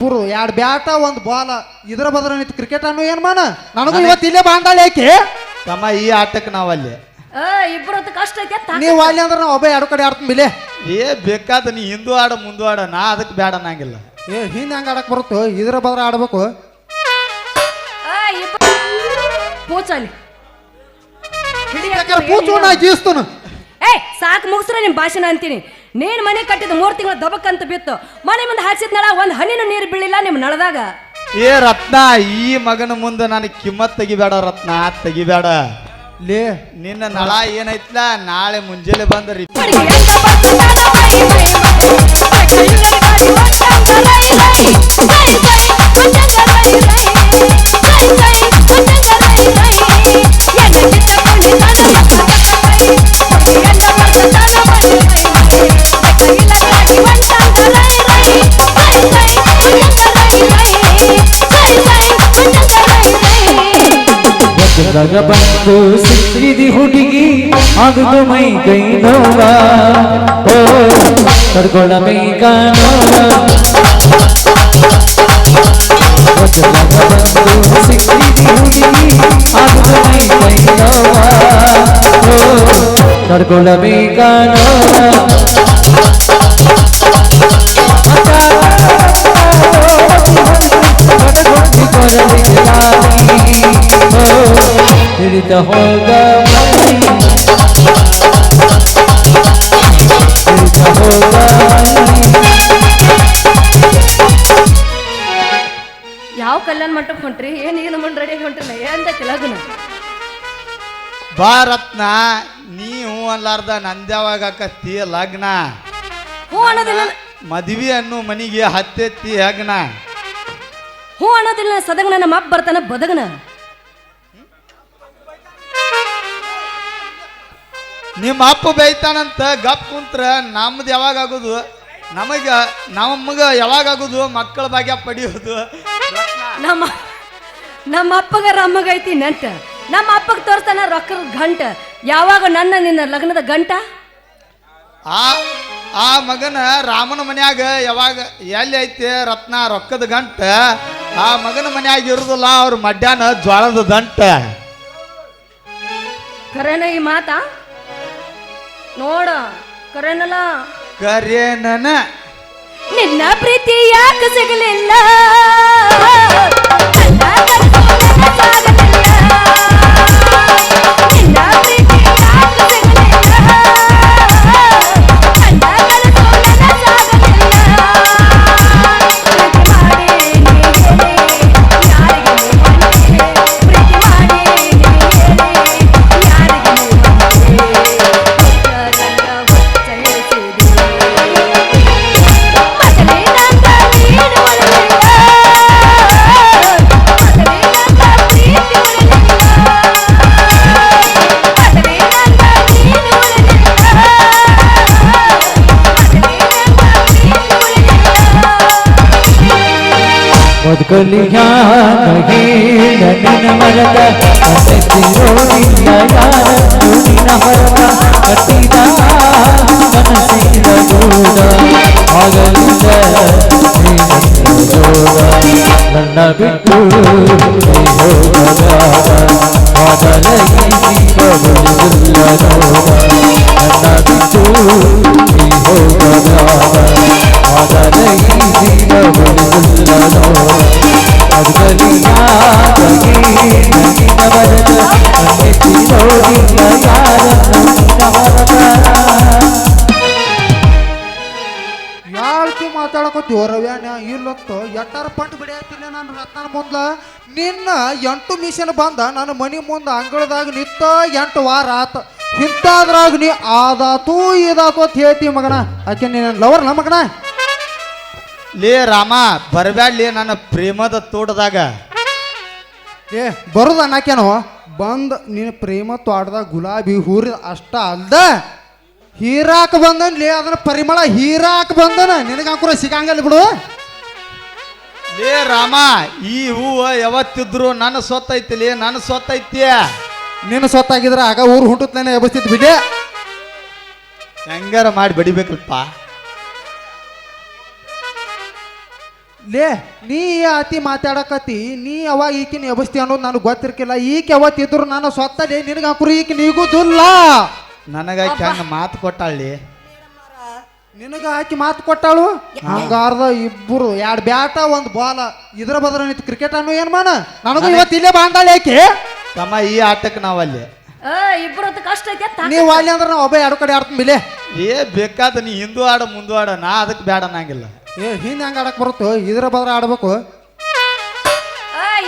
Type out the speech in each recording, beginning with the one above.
ಪುರು ಎರಡು ಬ್ಯಾಟ ಒಂದು ಬಾಲ ಇದ್ರ ಬದ್ರ ನಿಂತು ಕ್ರಿಕೆಟ್ ಅನ್ನು ಏನ್ ಮಾನ ನನಗೂ ಇವತ್ತು ಇಲ್ಲೇ ಬಾಂದಾಳಿ ಯಾಕೆ ತಮ್ಮ ಈ ಆಟಕ್ಕೆ ನಾವಲ್ಲಿ ಇಬ್ಬರು ಕಷ್ಟ ಐತೆ ನೀವು ಅಲ್ಲಿ ಅಂದ್ರೆ ನಾವು ಒಬ್ಬ ಎರಡು ಕಡೆ ಆಡ್ತೀನಿ ಬಿಲೆ ಏ ಬೇಕಾದ ನೀ ಹಿಂದೂ ಆಡ ಮುಂದೂ ಆಡ ನಾ ಅದಕ್ಕೆ ಬ್ಯಾಡ ಅನ್ನಂಗಿಲ್ಲ ಏ ಹಿಂದೆ ಹೆಂಗೆ ಆಡಕ್ ಬರುತ್ತೋ ಇದ್ರ ಬದ್ರ ಆಡ್ಬೇಕು ಪೂಚಲ್ಲಿ ಪೂಚು ನಾ ಗೀಸ್ತನು ಏ ಸಾಕು ಮುಗಿಸ್ರೆ ನಿಮ್ ಭಾಷಣ ಅಂತೀನಿ ನೀನ್ ಮನೆ ಕಟ್ಟಿದ 3 ತಿಂಗಳ ದಬಕ್ಕಂತ ಬಿತ್ತು ಮನೆ ಮುಂದೆ ಹಾಸಿದ ನಳ ಒಂದ್ ಹನಿನೂ ನೀರು ಬೀಳಿಲ್ಲ ನಿಮ್ ನಳದಾಗ ಏ ರತ್ನ ಈ ಮಗನ ಮುಂದೆ ನನಗೆ ಕಿಮ್ಮತ್ ತೆಗಿಬೇಡ ರತ್ನ ತೆಗಿಬೇಡ ಲೇ ನಿನ್ನ ನಳ ಏನೈತ್ಲ ನಾಳೆ ಮುಂಜಾನೆ ಬಂದ್ರಿ ಬಂದು ಸಿಕ್ಕಿದಿ ಹುಡುಗಿ ಆಗುದು ಮೈ ಕೈ ನೋವ ಓ ಕರ್ಕೊಳ ಬೇಕ ಬಂದು ಸಿಕ್ಕಿದಿ ಹುಡುಗಿ ಆಗುದು ಮೈ ಕೈ ನೋವ ಓ ಕರ್ಕೊಳ ಬೇಕ ಹಿಡಿತ ಹೋಗ ಯಾವ ಕಲ್ಯಾಣ ಮಂಟಪ ಹೊಂಟ್ರಿ ಏನ್ ಏನು ಮಂಡ್ ರೆಡಿ ಹೊಂಟ್ರಿ ಏನ್ದೈತಿ ಲಗ್ನ ಬಾ ರತ್ನ ನೀವು ಅಲ್ಲಾರ್ದ ನಂದ್ಯಾವಾಗ ಆಕತ್ತಿ ಲಗ್ನ ಹ್ಞೂ ಅನ್ನೋದಿಲ್ಲ ಮದ್ವಿ ಅನ್ನೋ ಮನಿಗೆ ಹತ್ತೆತ್ತಿ ಹೆಗ್ನ ಹ್ಞೂ ಅನ್ನೋದಿಲ್ಲ ಸದಗನ ನಮ್ಮ ಅಪ್ಪ ಬರ್ತಾನ ಬದಗನ ನಿಮ್ಮ ಅಪ್ಪ ಬೈತಾನಂತ ಗಪ್ ಕುಂತ್ರ ನಮ್ದು ಯಾವಾಗ ಆಗೋದು ನಮಗ ಯಾವಾಗ ಆಗೋದು ಮಕ್ಕಳ ಭಾಗ್ಯ ಪಡಿಯೋದು ನಮ್ಮ ಅಪ್ಪಗ ರಮ್ಮಗ ಐತಿ ನಂಟ ನಮ್ಮ ಅಪ್ಪಗ ತೋರ್ತಾನ ರೊಕ್ಕದ ಗಂಟ ಯಾವಾಗ ನಿನ್ನ ಲಗ್ನದ ಗಂಟ ಆ ಮಗನ ರಾಮನ ಮನ್ಯಾಗ ಯಾವಾಗ ಎಲ್ಲಿ ಐತೆ ರತ್ನ ರೊಕ್ಕದ ಗಂಟ ಆ ಮಗನ ಮನ್ಯಾಗ ಇರುದಿಲ್ಲ ಅವ್ರ ಮಡ್ಯಾನ ಜ್ವಾಳದ ದಂಟ ಕರೆನ ಈ ಮಾತಾ ನೋಡ ಕರೆನಲ್ಲ ಕರೇನನ ನಿನ್ನ ಪ್ರೀತಿ ಯಾಕೆ ಸಿಗಲಿಲ್ಲ ಬದುಕಲಿಯ ನಿನ್ನ ಮರದ ಕಟ್ಟಿರೋದಿಲ್ಲ ಯಾರನ್ನು ನಿನ್ನ ಹೊರಗ ಕಟ್ಟಿದ ಮನಸ್ಸಿನ ದೂರ ಆಗಲಿಲ್ಲ ಜೋಡ ನನ್ನ ಬಿಟ್ಟು ಮೊದಲ ಜೀವವಿಲ್ಲ ನೋಡ ನನ್ನ ಬಿಟ್ಟು ಮೊದಲ ಜೀವವಿಲ್ಲ ನೋಡ ಯಾಳ್ತಿ ಮಾತಾಡಕೋತೀವ ರವ್ಯಾನ ಇಲ್ಲೊತ್ತು ಎಟ್ಟಾರ ಪಂಟ್ ಬಿಡಿಯಾತಿಲ್ಲ ನಾನು ರತ್ನ ಮುಂದ ನಿನ್ನ 8 ಮಿಷನ್ ಬಂದ ನನ್ನ ಮನಿ ಮುಂದ ಅಂಗಳದಾಗ ನಿತ್ತ 8 ವಾರ ಆತ ಇಂತಾದ್ರಾಗ ನೀ ಆದಾತು ಇದಾತು ಅಂತ ಹೇಳ್ತೀವಿ ಮಗನ ಆಕೆ ನೀನು ಲವರ್ನ ಮಗನ ಲೇ ರಾಮ ಬರಬ್ಯಾಡ್ಲಿ ನನ್ನ ಪ್ರೇಮದ ತೋಟದಾಗ ಏ ಬರುದ ಅನ್ನಕೇನೋ ಬಂದ್ ನಿನ್ನ ಪ್ರೇಮ ತೋಟದಾಗ ಗುಲಾಬಿ ಹೂರಿ ಅಷ್ಟ ಅಲ್ದ ಹೀರಾಕ ಬಂದನ್ ಲೇ ಅದನ್ನ ಪರಿಮಳ ಹೀರಾಕ ಬಂದನ ನಿನಗಾಕೂರ ಸಿಗಂಗಲ್ಲ ಬಿಡು ಲೇ ರಾಮ ಈ ಹೂವ ಯಾವತ್ತಿದ್ರು ನನ್ನ ಸೊತ್ತೈತಿ ಲೇ ನನ್ನ ಸೊತ್ತೈತಿ ನಿನ್ನ ಸೊತ್ತಾಗಿದ್ರ ಆಗ ಊರು ಹುಟ್ಟುತ್ತೇನೆ ಎಬಸ್ತಿದ್ ಬಿಡೆ ಹೆಂಗಾರ ಮಾಡಿ ಬಡಿಬೇಕಲ್ಪ ಲೇ ನೀ ಅತಿ ಮಾತಾಡಕತ್ತಿ ನೀ ಅವಾಗ ಈಕಿನ ಎಬಸ್ತಿ ಅನ್ನೋದು ನನಗೆ ಗೊತ್ತಿರ್ಕಿಲ್ಲ ಈಕೆ ಯಾವತ್ತಿದ್ರು ನಾನು ಸ್ವತ್ತಲ್ಲಿ ನಿನಗೆ ಹಾಕುರು ಈಕೆ ನೀಗುದಿಲ್ಲ ನನಗ ಹೆಂಗ ಮಾತು ಕೊಟ್ಟಾಳಿ ನಿನಗ ಹಾಕಿ ಮಾತು ಕೊಟ್ಟಾಳು ಹಂಗಾರ್ದ ಇಬ್ಬರು 2 ಬ್ಯಾಟ 1 ಬಾಲ ಇದ್ರ ಬದ್ರ ನಿಂತು ಕ್ರಿಕೆಟ್ ಅನ್ನೋ ಏನ್ ಮಾಡ ನನಗೂ ಇವತ್ತು ಇಲ್ಲೇ ಬಾಂದಾಳಿ ಯಾಕೆ ತಮ್ಮ ಈ ಆಟಕ್ಕೆ ನಾವಲ್ಲಿ ಇಬ್ಬರು ಕಷ್ಟ ಐತೆ ನೀವು ಅಲ್ಲಿ ಅಂದ್ರೆ ನಾವು ಒಬ್ಬ 2 ಕಡೆ ಆಡ್ತೀನಿ ಬಿಲೆ ಏ ಬೇಕಾದ ನೀ ಹಿಂದೂ ಆಡ ಮುಂದೂ ಆಡ ನಾ ಅದಕ್ಕೆ ಬೇಡ ಅನ್ನಂಗಿಲ್ಲ ಏ ಹಿಂದೆ ಹೆಂಗೆ ಆಡಕ್ ಬರುತ್ತೋ ಇದ್ರ ಬದ್ರ ಆಡ್ಬೇಕು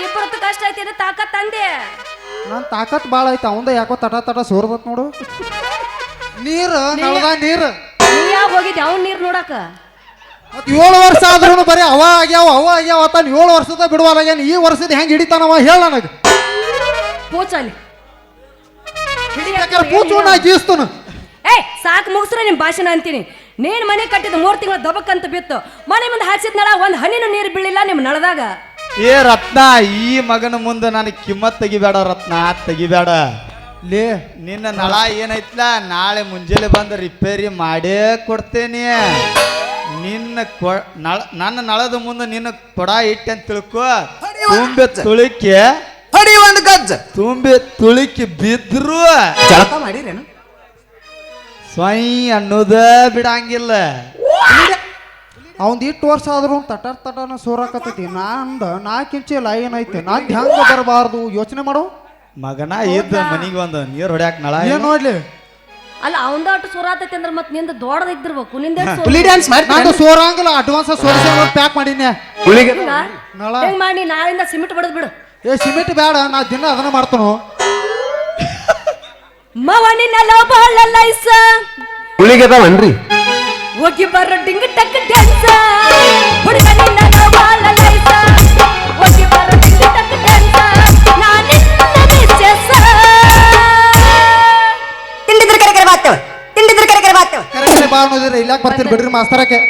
ಇಬ್ಬರು ಕಷ್ಟ ಐತೆ ತಾಕತ್ ಅಂದೆ ನನ್ನ ತಾಕತ್ ಭಾಳ ಐತೆ ಅವಂದ ಯಾಕೋ ತಟ ಸೋರ್ದತ್ ನೋಡು ನೀರು ನಳದ ನೀರು ನೀ ಯಾವ ಹೋಗಿದ್ದೆ ಅವ್ನ ನೀರ್ ನೋಡಕ ಮತ್ 7 ವರ್ಷ ಆದ್ರೂ ಬರೀ ಅವ ಆಗ್ಯಾವ ತಾನು 7 ವರ್ಷದ ಬಿಡುವಲ್ಲಾಗ್ಯಾನ ಈ ವರ್ಷದ ಹೆಂಗ್ ಹಿಡಿತಾನವ ಹೇಳ ನನಗೆ ಪೂಚಲ್ಲಿ ಪೂಚು ನಾ ಗೀಸ್ತನು ಸಾಕು ಮುಗಿಸ್ರೆ ನಿಮ್ ಭಾಷಣ ಅಂತೀನಿ ನೀನ್ ಮನೆ ಕಟ್ಟಿದ 3 ತಿಂಗಳ ದಬಕ್ ಅಂತ ಬಿತ್ತು ಮನೆ ಮುಂದೆ ಹಾಕ್ಸಿದ ನಳ 1 ಹನಿನೂ ನೀರು ಬೀಳಿಲ್ಲ ನಿಮ್ ನಳದಾಗ ಏ ರತ್ನ ಈ ಮಗನ ಮುಂದೆ ನನಗೆ ಕಿಮ್ಮತ್ ತೆಗಿಬೇಡ ರತ್ನ ತೆಗಿಬೇಡ ಲೇ ನಿನ್ನ ನಳ ಏನೈತ್ಲ ನಾಳೆ ಮುಂಜಾನೆ ಬಂದು ರಿಪೇರಿ ಮಾಡೇ ಕೊಡ್ತೇನೆ ನಿನ್ನ ನನ್ನ ನಳದ ಮುಂದೆ ನಿನ್ನ ಕೊಡ ಇಟ್ಟೆ ಅಂತ ತಿಳ್ಕೊ ತುಂಬೆ ತುಳಿಕೆ ಹೊಡಿ ಒಂದು ಗಜ್ಜ ತುಂಬೆ ತುಳಿಕೆ ಬಿದ್ರು ಜಳಕ ಮಾಡಿರೇನು ಸ್ವೈ ಅನ್ನೋದ ಬಿಡಂಗಿಲ್ಲ ಅವಂದ್ 8 ವರ್ಷ ಆದ್ರೂ ತಟನ ಸೋರಾಕತ್ತೈತಿ ನಂದು 4 ಇಂಚಿ ಲೈನ್ ಐತೆ ನಾನ್ ಹೆಂಗ ಬರಬಾರ್ದು ಯೋಚನೆ ಮಾಡು ಮಗನ ಇದ್ದ ಮನಿಗೆ ಒಂದು ನೀರು ಹೊಡ್ಯಾಕ ನಳ ಏನ್ ನೋಡ್ಲಿ ಅಲ್ಲ ಅವಂದ ಅಟ್ಟು ಸೋರಾತೈತಿ ಅಂದ್ರೆ ಮತ್ತೆ ನಿಂದ ದೊಡ್ಡದ ಇದ್ದಿರ್ಬೇಕು ನಿಂದ ಹುಲಿ ಡ್ಯಾನ್ಸ್ ನಾನು ಸೋರಂಗಿಲ್ಲ ಅಡ್ವಾನ್ಸ್ ಸೋರಿಸಿ ಪ್ಯಾಕ್ ಮಾಡೀನಿ ಹುಲಿಗೆ ನಳ ಹೆಂಗ್ ಮಾಡಿ ನಾಳಿಂದ ಸಿಮೆಂಟ್ ಬಡದ್ ಬಿಡು ಏ ಸಿಮೆಂಟ್ ಬೇಡ ನಾ ದಿನ ಅದನ್ನ ಮಾಡ್ತಾನು ಮವನಿನ ಲೋಬಾಳ ಲೈಸ ಹುಲಿಗೆ ಅದಾವನ್ರಿ ಹೋಗಿ ಬರೋ ಡಿಂಗ್ ಟಕ್ ಡ್ಯಾನ್ಸ ಹುಡುಗನಿನ ಲೋಬಾಳ ಲೈಸ ಹೋಗಿ ಬರೋ ಡಿಂಗ್ ಟಕ್ ಡ್ಯಾನ್ಸ ನಾನಿನ್ನ ಮಿಸ್ಸೆಸ್ ತಿಂಡಿದ್ರ ಕರೆ ಬಾತ್ತವ ಕರೆ ಬಾ ಅನ್ನೋದಿರ ಇಲ್ಲಾಕ್ ಬರ್ತೀರಿ ಬಿಡ್ರಿ ಮಾಸ್ತರಕ್ಕೆ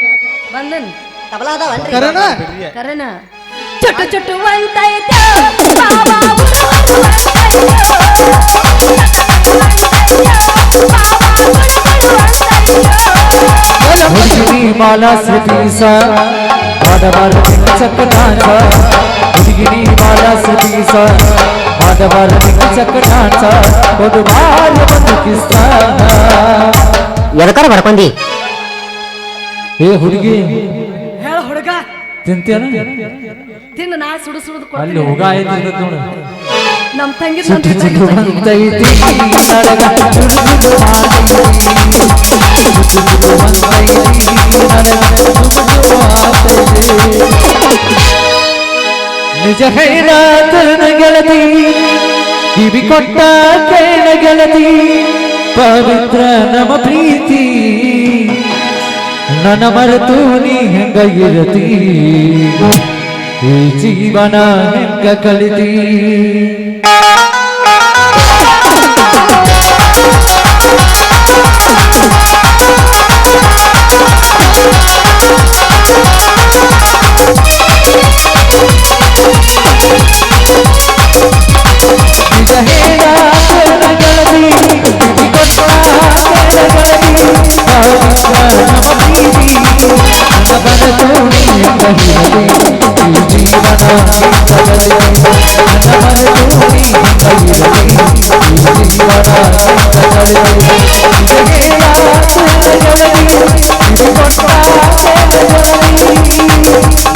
ಬಂದನ್ ತಬಲ ಅದಾವನ್ರಿ ಕರೆನಾ ಕರೆನ ಚುಟ್ಟು ಚುಟ್ಟು ಅಂತೈತೆ ಬಾಬಾ ಹುಡುಗಿನಿ ಮಾಲಾ ಸತೀಸ ಆಡಬಾರ ಚಕ್ಕನಾಚ ಹುಡುಗಿನಿ ಮಾಲಾ ಸತೀಸ ಆಡಬಾರ ಚಕ್ಕನಾಚ ಒಂದು ಬಾರ ಒಂದು ಕಿಸ್ತ ಎದಕಾರ ಬರ್ಕೊಂಡಿ ಏ ಹುಡುಗಿ ಹೇಳ ಹುಡುಗ ತಿಂತೇನ ತಿನ್ನು ನಾ ಸುಡು ಸುಡುದು ಅಲ್ಲಿ ಹೋಗ ಆಯ್ತು ನೋಡು ನಮ್ ತಂಗಿ ಸುಟ್ಟು ಸುಟ್ಟು ಬಂತೈತಿ ನಡಗ ಸುಡು ಸುಡು ಆತೈತಿ ಸುಟ್ಟು ಸುಟ್ಟು ಬಂತೈತಿ ನಡಗ ಸುಡು ಸುಡು ಆತೈತಿ ನಿಜ ಹೇಳತನ ಗೆಳತಿ ಕಿವಿ ಕೊಟ್ಟ ಕೇಳ ಗೆಳತಿ ಪವಿತ್ರ ನಮ್ಮ ಪ್ರೀತಿ ನನ್ನ ಮರೆತು ನೀ ಹೆಂಗ ಇರತಿ ಈ ಜೀವನ ಹೆಂಗ ಕಲಿತಿ ನಿಜ ಹೇಳ ಗೆಳತಿ ಕಿವಿ ಕೊಟ್ಟ ಕೇಳ ಗೆಳತಿ ಪವಿತ್ರ ನಮ್ಮ ಪ್ರೀತಿ ನನ್ನ ಮರೆತು ನೀ ಹೆಂಗ ಇರತಿ ಈ ಜೀವನ ಹೆಂಗ ಕಲಿತಿ ನನ್ನ ಮರೆತು ನೀ ಹೆಂಗ ಇರತಿ ಈ ಜೀವನ ಹೆಂಗ ಕಲಿತಿ ನಿಜ ಹೇಳ ಗೆಳತಿ ಕಿವಿ ಕೊಟ್ಟ ಕೇಳ ಗೆಳತಿ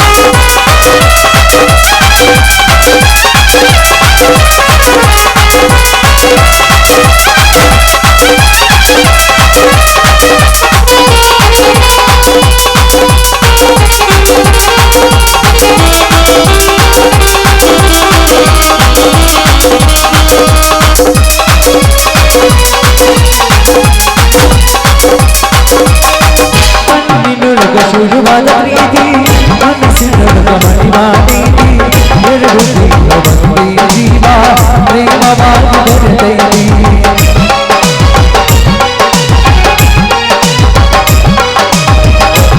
ಶುರುವಾದ ಪ್ರೀತಿ ಮನಸ್ಸಿನೊಳಗ ಮಣಿ ಮಾಡೀನಿ ಎರಡು ಜೀವ ಒಂದೇ ಜೀವ ಪ್ರೇಮವಾಗಿ ಬೆರೆತೈತಿ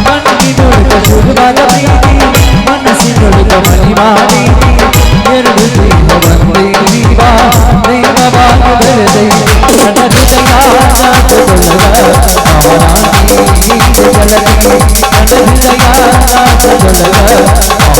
ಕಣ್ಣಿನೊಳಗ ಶುರುವಾದ ಪ್ರೀತಿ ಮನಸ್ಸಿನೊಳಗ ಮಣಿ ಮಾಡೀನಿ ಎರಡು ಜೀವ ಒಂದೇ ಜೀವ ಪ್ರೇಮವಾಗಿ ಬೆರೆತೈತಿ ನನ್ನ ಹೃದಯ ನಾಟಗೊಳ್ಳದ ಗೆಳತಿ ನನ್ನ ಹೃದಯ ನಾಟಗೊಳ್ಳದ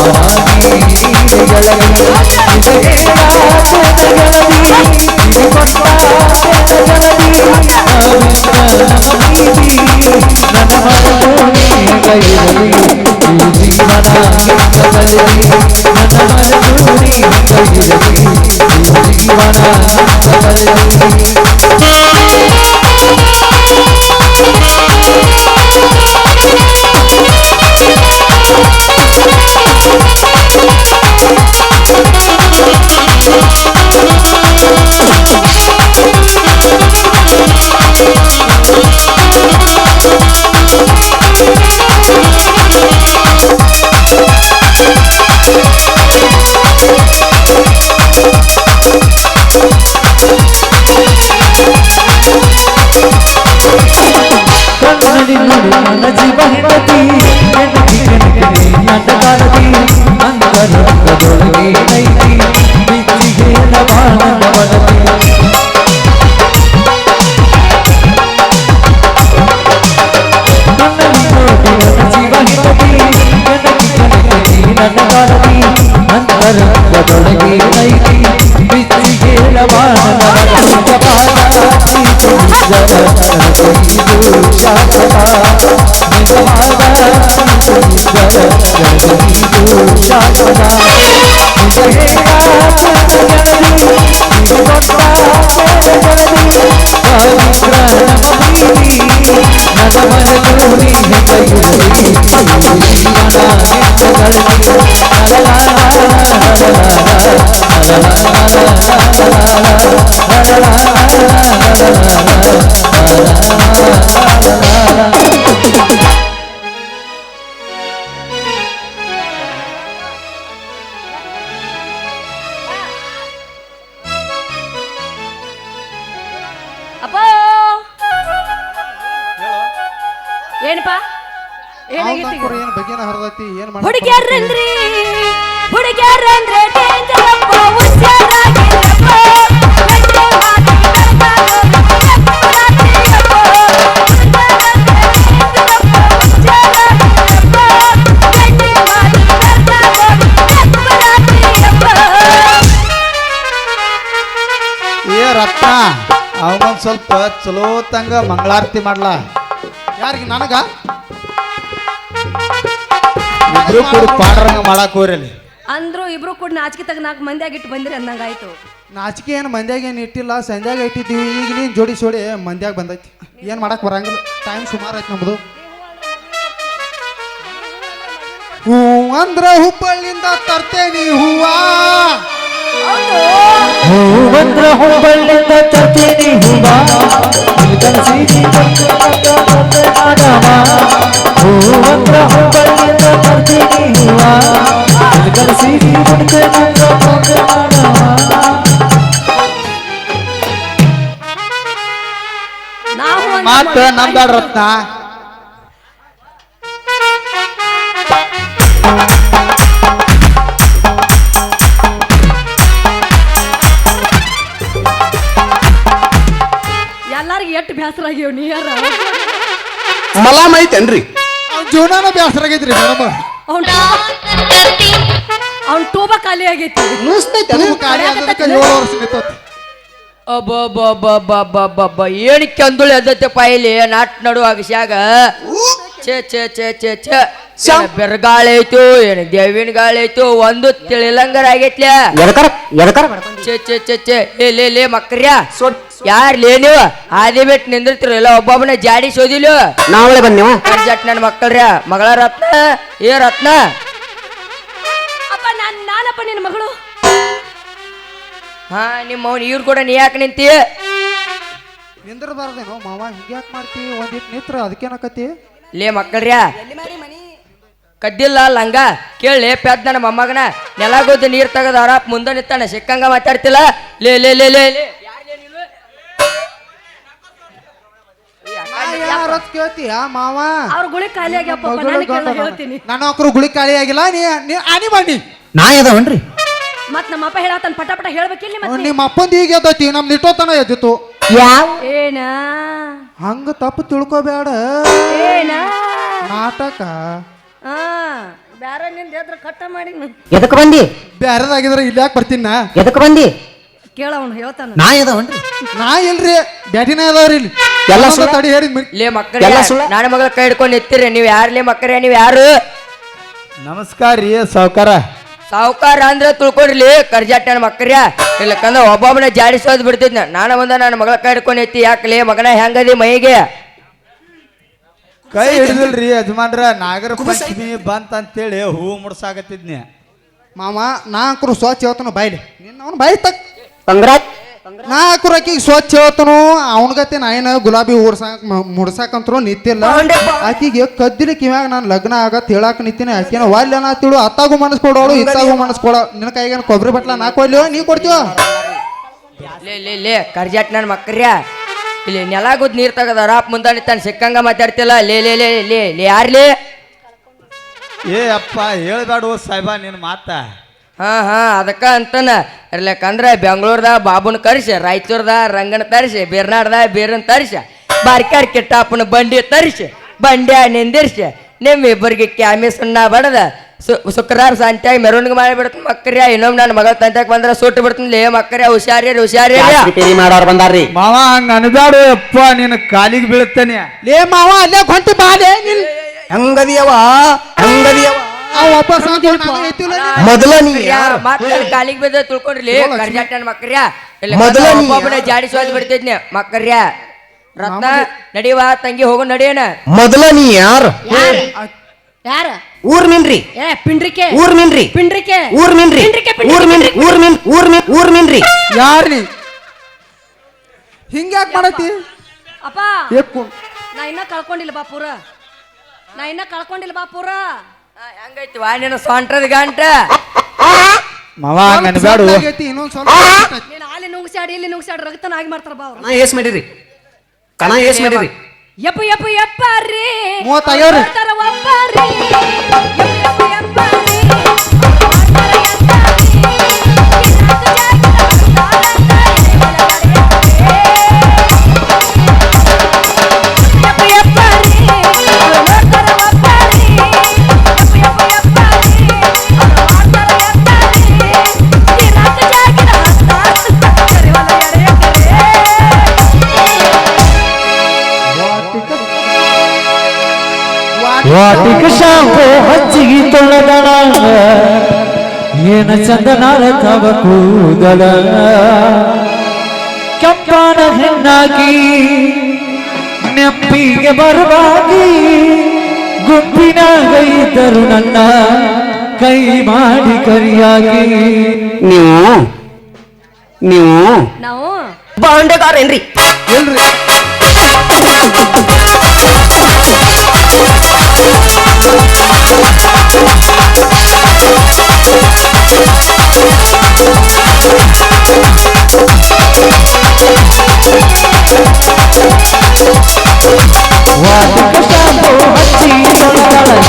ನನ್ನ ಜೀವ ಹೆಂಡತಿ ಹೆಂಡತಿ ಕನಕನೆ ನನ್ನ ಕಾಲದಿ ಅಂತರಂಗದೊಳಗೆ ನೈತಿ ಬಿಚ್ಚಿಗೆ ಬಾಣದ ಬಡತಿ ನನ್ನ ನೋಡಿ ನನ್ನ ಜೀವ ಹೆಂಡತಿ ಹೆಂಡತಿ ಕನಕನೆ ನನ್ನ ಕಾಲದಿ ಅಂತರಂಗದೊಳಗೆ ನೈತಿ ಬಿಚ್ಚಿಗೆ ಬಾಣದ ಬಡತಿ ಅಪ್ಪ ಏನಪ್ಪ ಏನಾಗಿತ್ತು ಈಗ? ಏನು ಬಗ್ಗೆನ ಹರಿದೈತಿ ಏನು ಮಾಡ ಹುಡುಗ್ಯಾರಂದ್ರೆ ಹುಡುಗ್ಯಾರಂದ್ರೆ ಡೇಂಜರ್ ಅಪ್ಪ ಹುಷಾರಾಗಿರಪ್ಪ ಗಂಟೆ ಮಾತಿ ಏ ರತ್ನ ಅವನೊಂದ್ ಸ್ವಲ್ಪ ಚಲೋ ತಂಗ ಮಂಗಳಾರತಿ ಮಾಡ್ಲಾ ಯಾರಿಗೆ ನನಗ ಇಬ್ರು ಕೂಡ ಪಾಡ್ರಂಗ ಮಾಡಕ್ ಹೋಗ್ರಿ ಅಂದ್ರು ಇಬ್ರು ಕೂಡ ನಾಚಿಕೆ ತಗ 4 ಮಂದಿ ಆಗಿಟ್ಟು ಬಂದಿರಿ ಅಂದಂಗಾಯ್ತು. ನಾಚಿಕೆ ಏನು ಮಂದ್ಯಾಗ ಏನು ಇಟ್ಟಿಲ್ಲ ಸಂಧ್ಯಾಗ ಇಟ್ಟಿದ್ದೀವಿ ಈಗ ನೀನು ಜೋಡಿ ಸೋಡಿ ಮಂದ್ಯಾಗ ಬಂದೈತಿ ಏನು ಮಾಡಕ್ ಬರಂಗಿಲ್ಲ ಟೈಮ್ ಸುಮಾರು ಐತಿ ನಮ್ದು ಹೂ ಅಂದ್ರ ಹುಬ್ಬಳ್ಳಿಂದ ತರ್ತೇನಿ ಹೂವಾ ಹೂವಂದ್ರ ಹುಬ್ಬಳ್ಳಿಂದ ತರ್ತೀನಿ ಹೂವ ಕನಸಿಗೆ ಹೂವಂದ್ರ ಹುಬ್ಬಳ್ಳಿಂದ ತರ್ತೀನಿ ಹೂವ ಕನಸಿಗೆ ನಾವು ಮಾತ ನಮ್ದಾಡ್ ರತ್ನ ಎಲ್ಲಾರ್ಗ ಎಷ್ಟು ಬೇಸರ ಆಗ್ಯಾವ ನೀ ಯಾರ ಮಲಾಮ್ ಐತೇನ್ರಿ ಅವ್ನ ಜೀವನಾನ ಬೇಸರ ಆಗೈತ್ರಿ ಮೇಡಮ್ ಅವ್ನ ಟೂಬ ಖಾಲಿ ಆಗೈತಿ. ಖಾಲಿ ಆಗೋದಕ್ಕೆ 7 ವರ್ಷ ನಿಂತೈತಿ ಅಬ್ಬಬ್ಬಬ್ಬಬ್ಬಬ್ಬಬ್ಬ ಏನಕ್ಕೆ ಅಂದುಳು ಎದ್ದತ್ತಪ್ಪ ಇಲ್ಲಿ ನಾಟ್ ನಡುವಾಗ ಶಾಗ ಛೇ ಛೇ ಛೇ ಛೇ ಛೇ ಬೆರಗಾಳಿ ಐತು ಏನು ದೇವಿನ ಗಾಳಿ ಐತು ಒಂದು ತಿಳಿಲಂಗರ ಆಗೈತ್ಲ ಛೇ ಛೇ ಛೇ ಛೇ ಲೇ ಮಕ್ರ್ಯಾ ಯಾರ್ಲೇ ನೀವು ಆದಿ ಬಿಟ್ಟು ನಿಂದಿರ್ತಿರಲ್ಲ ಒಬ್ಬೊಬ್ಬನ ಜಾಡಿ ಸೋದಿಲ್ಲ ನಾವಳೆ ಬಂದೇವ ಜಟ್ ನನ್ನ ಮಕ್ಕಳ್ರ ಮಗಳ ರತ್ನ ಏ ರತ್ನ ಅಪ್ಪ ನಾನಪ್ಪ ನಿನ್ನ ಮಗಳು. ಹಾ ನಿಮ್ಮ ಅವ್ನ ಇವ್ರು ಕೂಡ ನೀ ಯಾಕೆ ನಿಂತಿ ನಿಂದ್ರಬಾರ್ದೇನೋ ಮಾವ ಹಿಂಗ್ಯಾಕೆ ಮಾಡ್ತೀವಿ ಒಂದಿಟ್ಟು ನಿತ್ರ ಅದಕ್ಕೇನಕತಿ ಲೇ ಮಕ್ಕಳ್ರ್ಯ ಕದ್ದಿಲ್ಲ ಲಂಗ ಕೇಳಿ ಪೆದ್ ನನ್ನ ಮೊಮ್ಮಗನ ನೆಲಗೊದ್ದು ನೀರ್ ತೆಗದ ಅರಾಪ್ ಮುಂದೆ ನಿಂತಾನೆ ಸಿಕ್ಕಂಗ ಮಾತಾಡ್ತಿಲ್ಲ ಲೇ ಲೇ ಲೇ ಲೇ ಲೇ ಯಾರತ್ ಕೇಳ್ತೀಯ ಮಾವ ಅವ್ರ ಗುಳಿ ಖಾಲಿ ಆಗ್ಯಪ್ಪ ಹೇಳ್ತೀನಿ. ನನ್ನ ಮಕ್ಕಳು ಗುಳಿ ಖಾಲಿ ಆಗಿಲ್ಲ ನೀ ಆನಿ ಮಾಡಿ ನಾ ಎದವನ್ರಿ ಮತ್ ನಮ್ಮ ಅಪ್ಪ ಹೇಳತ್ತಾನ ಪಟ ಪಟ ಹೇಳ್ಬೇಕಿಲ್ಲ ಮತ್ತೆ ನಿಮ್ಮ ಅಪ್ಪಂದು ಈಗ ಎದ್ದೈತಿ ನಮ್ದು ಇಟ್ಟೋತನ ಎದ್ದಿತ್ತು ಏನ ಹಂಗ ತಪ್ಪು ತಿಳ್ಕೊಬೇಡ ಏನ ನಾಟಕ ಆ ಬ್ಯಾರೆ ನಿಂದ ಎದ್ರ ಕಟ್ಟ ಮಾಡಿ ಎದಕ್ ಬಂದಿ ಬ್ಯಾರದಾಗಿದ್ರೆ ಇಲ್ಲಿ ಯಾಕೆ ಬರ್ತೀನಿ ನಾ ಎದಕ್ ಬಂದಿ ಕೇಳ ಅವ್ನು ಹೇಳ್ತಾನ ನಾ ಇದಾವನ್ರಿ ನಾ ಇಲ್ರಿ ಬ್ಯಾಟಿನ ಅದಾವ್ರಿ ಇಲ್ಲಿ ಎಲ್ಲ ಎಲ್ಲ ಸುಳ್ಳ? ತಡಿ ಹೇಳಿ ಲೇ ಮಕ್ಕಳ ಎಲ್ಲ ಸುಳ್ಳ? ನನ್ನ ಮಗಳ ಕೈ ಹಿಡ್ಕೊಂಡು ನಿಂತಿರಿ ನೀವು ಯಾರ್ಲೇ ಮಕ್ಕರೇ ನೀವು ಯಾರು ನಮಸ್ಕಾರ ರೀ ಸಾವ್ಕಾರ. ಸಾವುಕಾರ ಅಂದ್ರೆ ತಿಳ್ಕೊಡ್ಲಿ ಕರ್ಜಾಟನ ಮಕ್ಕರ್ಯ ಇಲ್ಲಕಂದ್ರೆ ಒಬ್ಬೊಬ್ಬನ ಜಾಡಿಸೋದು ಬಿಡ್ತಿದ್ನ ನಾನು ಬಂದ ನನ್ನ ಮಗಳ ಕೈ ಹಿಡ್ಕೊಂಡು ಎತ್ತಿ ಯಾಕಲೇ ಮಗನ ಹೆಂಗದಿ ಮೈಗೆ ಕೈ ಹಿಡಿದಿಲ್ರಿ ಯಜಮಾನ್ರ ನಾಗರ ಪಂಚಮಿ ಬಂತ ಅಂತೇಳಿ ಹೂವು ಮುಡ್ಸಾಕತ್ತಿದ್ನಿ. ಮಾಮ ನಾ ಅಂಕರು ಸ್ವಚ್ಛ ಹೇಳ್ತಾನು ಬಾಯ್ಲಿ ನಿನ್ನ ಅವ್ನು ಬಾಯಿ ತಕ್ ಕಂಗ್ರಾಟ್ ನಾ ಅಂಕರು ಆಕಿಗೆ ಸ್ವಚ್ಛ ಹೇಳ್ತಾನು ಅವನಗತ್ತೆ ನಾ ಏನು ಗುಲಾಬಿ ಮುಡ್ಸಾಕಂತ್ರು ನಿಂತಿಲ್ಲ ಆಕಿಗೆ ಕದ್ದಿಲಿ ಕಿವ್ಯಾಗ ನಾನು ಲಗ್ನ ಆಗತ್ ಹೇಳಾಕ ನಿಂತೀನಿ ಆಕಿನ ವಾಲ್ಯ ತಿಳು ಅತ್ತಾಗೂ ಮನಸ್ಕೊಡೋಳು ಇತ್ತಾಗೂ ಮನಸ್ಕೊಡೋ ನಿನ್ನ ಕೈಗೇನು ಕೊಬ್ಬರಿ ಬಟ್ಲ ನಾ ಕೊಡ್ಲಿವ ನೀ ಕೊಡ್ತೀವ ಲೇ ಕರ್ಜಾಟ್ ನನ್ನ ಮಕ್ಕರ್ಯ ಇಲ್ಲಿ ನೆಲ ಗುದ್ ನೀರ್ ತಗದಾರ ಮುಂದಾಡಿ ತಾನು ಸಿಕ್ಕಂಗ ಮಾತಾಡ್ತಿಲ್ಲ ಲೇ ಲೇ ಲೇ ಲೇ ಲೇ ಯಾರ್ಲಿ ಏ ಅಪ್ಪ ಹೇಳ್ಬೇಡ ಸಾಹೇಬ ನಿನ್ನ ಮಾತ. ಹಾ ಅದಕ್ಕ ಅಂತಾನ ಇರ್ಲಕಂದ್ರ ಬೆಂಗಳೂರ್ದಾಗ ಬಾಬುನ ಕರ್ಸಿ ರಾಯಚೂರ್ದಾಗ ರಂಗನ ತರಿಸಿ ಬಿರ್ನಾಡ್ದಾಗ ಬೀರನ್ ತರಿಸಿ ಬಾರ್ಕಾರ್ ಕಿಟ್ಟಪ್ಪನ ಬಂಡಿ ತರಿಸಿ ಬಂಡ್ಯಾ ನಿಂದಿರ್ಸಿ ನಿಮ್ಮಿಬ್ಬರಿಗೆ ಕ್ಯಾಮಿ ಸುಣ್ಣ ಬಡದ ಶುಕ್ರವಾರ ಸಂತ್ಯಾಗ ಮೆರವಣಿಗೆ ಮಾಡಿಬಿಡ್ತೀನಿ ಮಕ್ಕರ್ಯ ಇನ್ನೊಮ್ಮೆ ನನ್ನ ಮಗಳ ತಂತ್ಯಾಗ ಬಂದ್ರೆ ಸುಟ್ಟು ಬಿಡ್ತೀನಿ ಲೇ ಮಕ್ಕರ್ಯ ಹುಷಾರಿ ರಿಪೇರಿ ಮಾಡೋರ್ ಬಂದಾರ್ರಿ ಮಾವ ಹಂಗ ಅನ್ಬ್ಯಾಡು ಅಪ್ಪ ನಿನ್ನ ಕಾಲಿಗೆ ಬೀಳ್ತಾನೆ. ಲೇ ಮಾವ ಅಲ್ಲೇ ಹೊಂಟಿ ಬಾಲೆ ನಿಲ್ ಹಂಗದಿಯವ ಹಂಗದಿಯವ ಅವ್ ವಾಪಸ್ ಐತಿಲ್ಲ ಮೊದಲ ನೀ ಮಕ್ಕಳ ಕಾಲಿಗೆ ಬಿದ್ದ ತಿಳ್ಕೊಂಡ್ರಿ ಕರ್ಜಾಟ ನನ್ನ ಮಕ್ಕರ್ಯ ಮೊದಲ ನೀ ಒಬ್ಬೊಬ್ಬನ ಜಾಡಿಸೋದು ಬಿಡ್ತಿದ್ನಿ ಮಕ್ಕರ್ಯ ರತ್ನ ನಡಿವಾ ತಂಗಿ ಹೋಗೋ ನಡಿಯೇನ ಮೊದಲ ನೀ ಯಾರು ಯಾರ ಊರ್ ಮಿನ್ರಿ ಏ ಪಿಂಡ್ರಿಕೆ ಊರ್ ಮಿನ್ರಿ ಪಿಂಡ್ರಿಕೆ ಊರ್ ಮಿನ್ರಿ ಪಿಂಡ್ರಿಕೆ, ಊರ್ ಮಿನ್ರಿ ಊರ್ ಮಿನ್ರಿ ಯಾರ್ರಿ ಹಿಂಗ್ಯಾಕ್ ಮಾಡತಿ ಅಪ್ಪ ನಾ ಇನ್ನ ಕಳ್ಕೊಂಡಿಲ್ಲ ಬಾಪುರ ನಾ ಇನ್ನ ಕಳ್ಕೊಂಡಿಲ್ಲ ಬಾಪುರ ಹೆಂಗೈತಿ ವಾ ನಿನ್ನ ಸೊಂಟದ ಗಂಟ ಮಾವ ಹಂಗ ಅನ್ಬ್ಯಾಡು. ಇನ್ನೊಂದ್ ಸ್ವಲ್ಪ ನೀನು ಅಲ್ಲಿ ನುಂಗ್ಸಾಡಿ ಇಲ್ಲಿ ನುಂಗ್ಸಾಡಿ ರಗತನ ಆಗಿ ಮಾಡ್ತಾರ ಬಾ ಅವ್ರು ಕಣ ಏಸ್ ಮಾಡಿರಿ ಕಣ ಏಸ್ ಮಾಡಿರಿ ಯಪ್ಪ ಯಪ್ಪ ಯಪ್ಪ ರೀ 30 ಆಗ್ಯಾವ್ರಿ. ಮಾಡ್ತಾರ ಒಬ್ಬ ರೀ. ಯಪ್ಪ ಯಪ್ಪ ಯಪ್ಪ ರೀ. ಮಾಡ್ತಾರ ಯಪ್ಪ ರೀ. ಕಿರಾತ ಜಾಗ ಯಪ್ಪ ಯಪ್ಪ ರೀ. ಮಾಡ್ತಾರ ಒಬ್ಬ ರೀ. ಯಪ್ಪ ಯಪ್ಪ ಯಪ್ಪ ರೀ. ಮಾಡ್ತಾರ ಯಪ್ಪ ರೀ. ಕಿರಾತ ಜಾಗ ಕರಿವಲ ಎಡೆಯಕರೆ. ವಾಟಿಕ ಶಾಂಪು ಹಚ್ಚಿಗಿ ತೊಳೆದಳ ಏನ ಚಂದನಾಳ ತವ ಕೂದಲ ಕೆಂಪಾನ ಹೆಣ್ಣಾಗಿ ನೆಪ್ಪಿಗೆ ಬರವಾಗಿ ಗುಂಪಿನಾಗ ಇದ್ದರು ನನ್ನ ಕೈ ಮಾಡಿ ಕರಿಯಾಗಿ ನೀವು ನಾವು ಬಾಂಡೆಗಾರೇನ್ರಿ ಇಲ್ರಿ ವಾಟಿಕ ಶಾಂಪು ಹಚ್ಚಿ ತೊಳೆದಳ ಏನ ಚಂದನಾಳ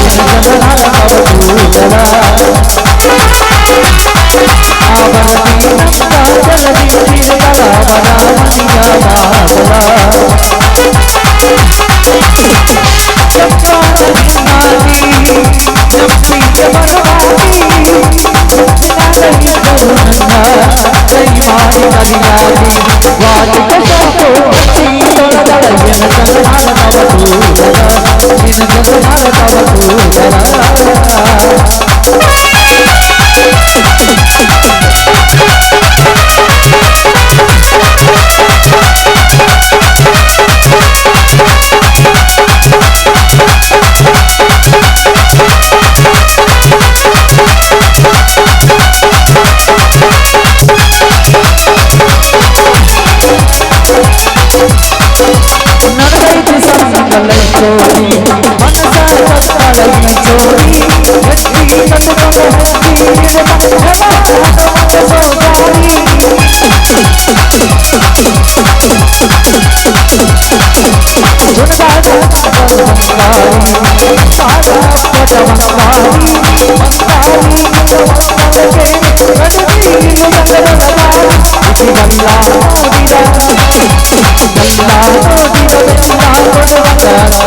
ತವ ಕೂದಲ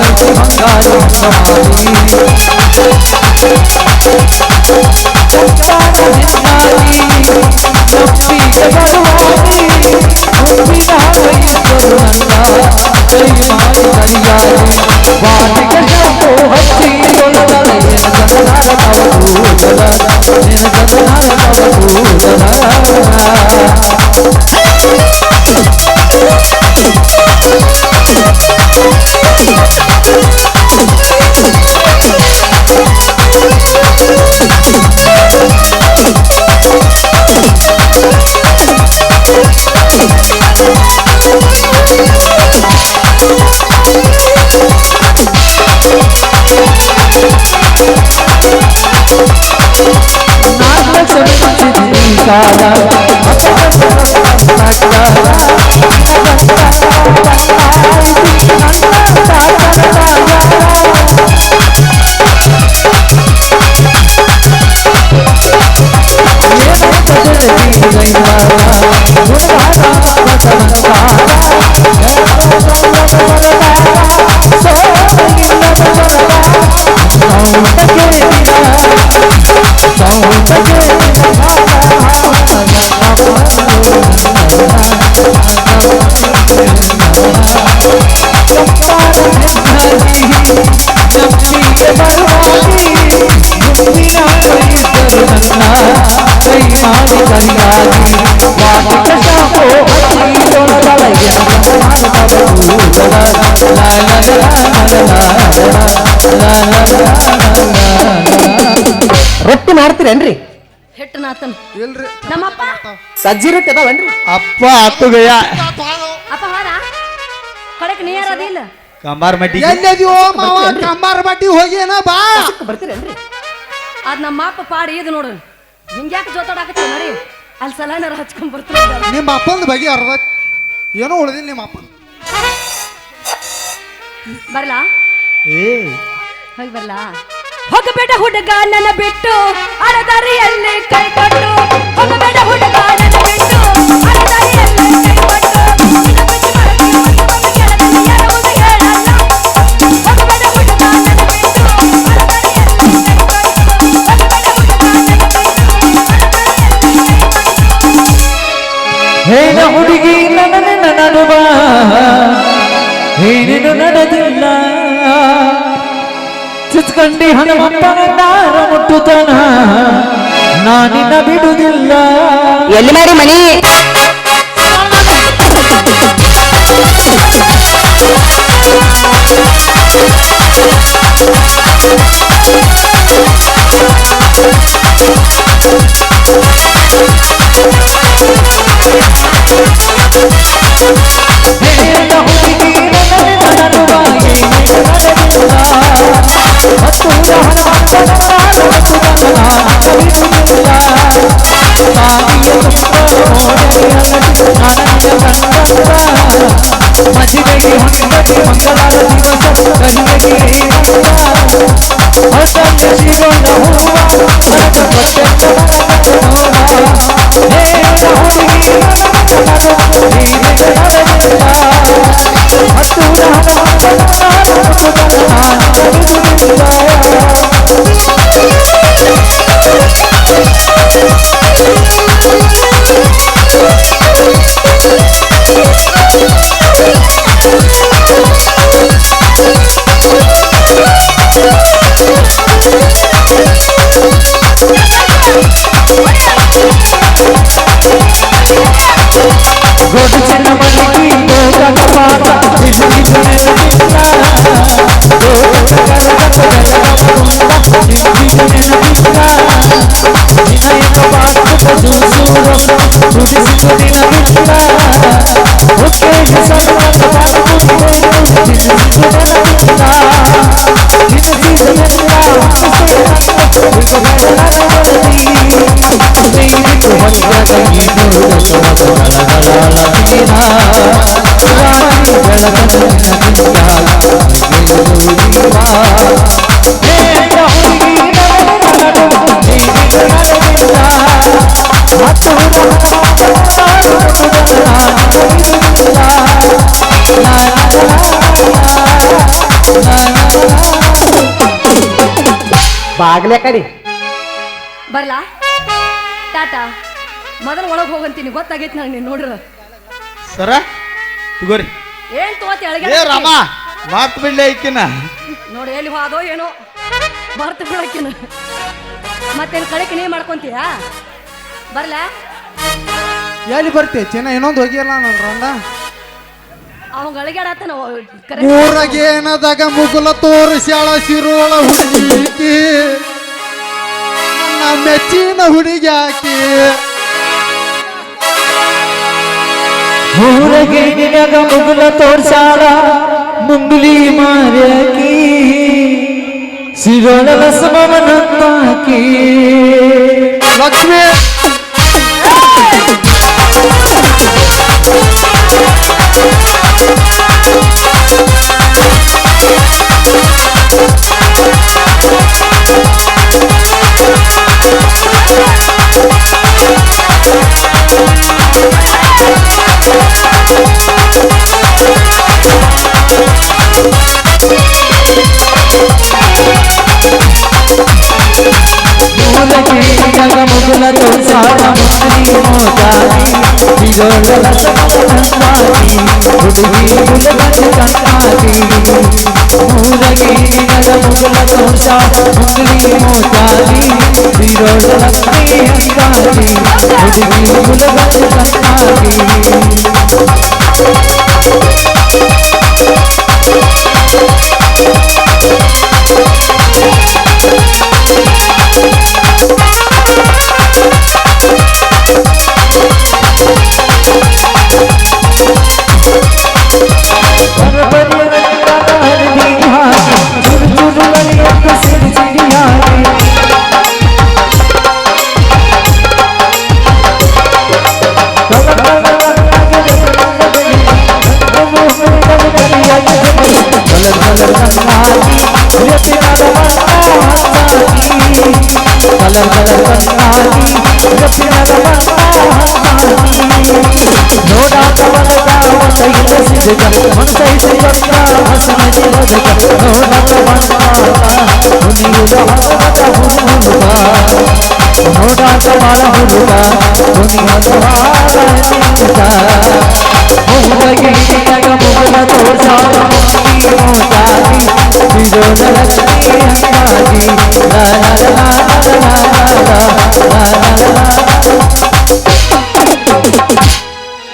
ಬಂಗಾರಿ ರೊಟ್ಟಿ ಮಾಡ್ತೀರೇನ್ರಿ? ಹಿಟ್ಟು ನಾತನ್ ಇಲ್ರಿ ನಮ್ಮಪ್ಪ ಸಜ್ಜಿ ರೊಟ್ಟಿ ಅದಾವನ್ರಿ? ಅಪ್ಪ ಅತ್ತುಗಯ್ಯ ಅಪ್ಪ ಹಾರ ಕೊಡಕ್ ನೀ ಯಾರದಿಲ್ಲ ಕಂಬಾರ ಮಟ್ಟಿ ಎಲ್ಲಿದ್ಯೋ ಮಾವ ಕಂಬಾರ ಬಟ್ಟಿ ಹೋಗ್ಯಾನ ಬಾ ಬರ್ತೀರೇನ್ರಿ? ಅದ್ ನಮ್ಮ ಅಪ್ಪ ಪಾಡಿ ಇದು ನೋಡು ಹಿಂಗ್ಯಾಕೆ ಜೋತಾಡಕತ್ತೀವಿ ನೋಡಿ ಅಲ್ಲಿ ಸಲಾನಾರ ಹಚ್ಕೊಂಡ್ ಬರ್ತೀವಿ ನಿಮ್ಮ ಅಪ್ಪಂದು ಬಗೆ ಅರ್ಧ ಏನೋ ಉಳಿದಿಲ್ಲ ನಿಮ್ಮ ಅಪ್ಪ ಬರ್ಲಾ ಏ ಹೋಗಿ ಬರ್ಲಾ ಹೋಗಬೇಡ ಹುಡುಗ ನನ್ನ ಬಿಟ್ಟು ಅರದಾರಿಯಲ್ಲಿ ಕೈ ಕೊಟ್ಟು ಹೋಗಬೇಡ ಹುಡುಗ ನನ್ನ ಬಿಟ್ಟು ಅರದಾರಿಯಲ್ಲಿ ಕೈ ಕೊಟ್ಟು ನಿನ್ನ ಬಿಟ್ಟು ಮರಳಿ ಒಂದು ಬಂದು ಕೆಳದಲ್ಲಿ ಯಾರುವುದು ಹೇಳಲ್ಲ ಹೋಗಬೇಡ ಹುಡುಗ ನನ್ನ ಬಿಟ್ಟು ಅರದಾರಿಯಲ್ಲಿ ಕೈ ಕೊಟ್ಟು ಹೋಗಬೇಡ ಹುಡುಗ ನನ್ನ ಬಿಟ್ಟು ಹೇಳ ಹುಡುಗಿ ನನ್ನ ನಡುವ ಏನೇನು ನಡೆದಿಲ್ಲ ಚುಚ್ಕಂಡಿ ಹನುಮಪ್ಪನ ನಾರ ಮುಟ್ಟುತನ ನಾನಿನ್ನ ಬಿಡುವುದಿಲ್ಲ ಎಲ್ಲಿ ಮಾಡಿ ಮನಿ? ಹೇಳ ಹುಡುಗಿ ನನ್ನ ನಡುವ ಏನೇನು ನಡೆದಿಲ್ಲ ಹತ್ತೂರ ಹನುಮಪ್ಪನ ನಾರ ಮುಟ್ಟುತನ ನಾನಿನ್ನ ಬಿಡುವುದಿಲ್ಲ ತಾಯಿಯ ಮಜಿಗೆಗೆ ಹೊಂದಕ್ಕೆ ಮಂಗಳಾರ ದಿವಸ ಕಹಿಗೆಗೆ ಹೊಸಂಗ ಸಿಗೊಂಡ ಹೂವ ಮನದ ಪ್ರತ್ಯಕ್ಷ ಗೋಡು ಚೆನ್ನ ಮಲ್ಲಿಗೆ ಗೋಗ ಪಾಪ ಹತ್ತು ಬಾಗ್ಲೆ ಕಡಿ ಬರ್ಲಾ ಟಾಟಾ ಮೊದಲು ಒಳಗೆ ಹೋಗಂತೀನಿ ಗೊತ್ತಾಗೈತಿ ನಂಗೆ ನೀನು ನೋಡ್ರ ಸರ ತಗೋರಿ ಏನ್ ತಗೋತಿ ಏ ಅಳಗೆ ರಾಮ ಮಾತ್ ಬಿಡ್ಲಿ ಐಕಿನ ನೋಡಿ ಎಲ್ಲಿ ಹೋದೋ ಏನೋ ಬರ್ತ ಬಿಡಕಿನ ಮತ್ತೇನು ಕಳಕ್ಕೆ ನೀ ಮಾಡ್ಕೊಂತೀಯ ಬರ್ಲಾ ಎಲ್ಲಿ ಬರ್ತೀಯ ಚೆನ್ನ ಇನ್ನೊಂದು ಹೋಗಿಯಲ್ಲ ನನ್ನ ರಂಡ ಅವಂಗ ಅಳಗ್ಯಾಡತ್ತಾನ ಊರಾಗೇನದಾಗ ಮುಗುಲ ತೋರಿಸ್ಯಾಳ ಶಿರೋಳ ಹುಡುಗಿ ನನ್ನ ಮೆಚ್ಚಿನ ಹುಡುಗಿ ಆಕಿ ಊರಗೆ ನಿನಗ ಮುಗುಲ ತೋರ್ಸಾಳ ಮುಂಗುಲಿ ಮಾರ್ಯಾಕಿ ಸಿರೋಳ ರಸಮವನಂತಾಕಿ ಲಕ್ಷ್ಮಿ ಊರಗೆ ನಿನಗ ಮುಗುಲ ತೋರ್ಸಾಳ ಮುಂಗುಲಿ ಮೋತಾಕಿ ಸಿರೋಳ ರಸಮವನಂತಾಕಿ ಹುಡುಗಿ ಗುಲಗಂಜ ಕಂತಾಕಿ ಊರಗೆ ನಿನಗ ಮುಗುಲ ತೋರ್ಸಾಳ ಮುಂಗುಲಿ ಮೋತಾಕಿ ಸಿರೋಳ ಲಕ್ಷ್ಮಿ ಅಂತಾಕಿ ಹುಡುಗಿ ಗುಲಗಂಜ ಕಂತಾಕಿ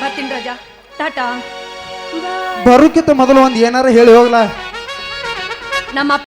ಬರ್ತೀನಿ ರಾಜಾ ಟಾಟಾ ಬರೋಕ್ಕಿಂತ ಮೊದಲು ಒಂದು ಏನಾರ ಹೇಳಿ ಹೋಗ್ಲಾ ನಮ್ಮ